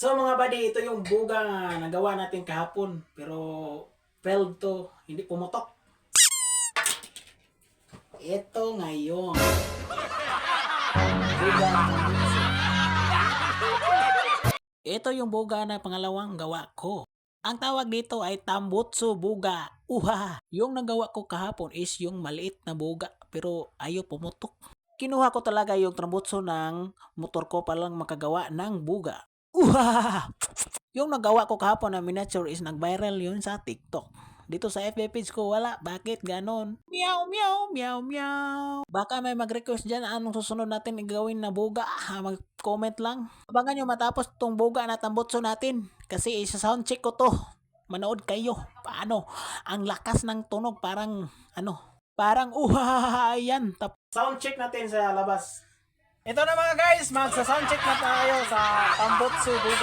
So mga buddy, ito yung buga nga nagawa natin kahapon. Pero failed to, hindi pumutok. Ito ngayon. Buga ng tambutso. Ito yung buga na pangalawang gawa ko. Ang tawag dito ay tambutso buga. Yung nagawa ko kahapon is yung maliit na buga pero ayaw pumutok. Kinuha ko talaga yung tambutso ng motor ko para lang makagawa ng buga. Yung nagawa ko kahapon na miniature is nag-viral yun sa TikTok. Dito sa FB page ko wala. Bakit ganon? Meow, meow, meow, meow. Baka may mag-request dyan anong susunod natin gawin na buga. Mag-comment lang. Abangan nyo matapos tong buga na tambutso natin. Kasi isa soundcheck ko to. Manood kayo. Paano? Ang lakas ng tunog parang parang yan. Soundcheck natin sa labas. Ito na mga guys, magsa-soundcheck na tayo sa tambutso buga.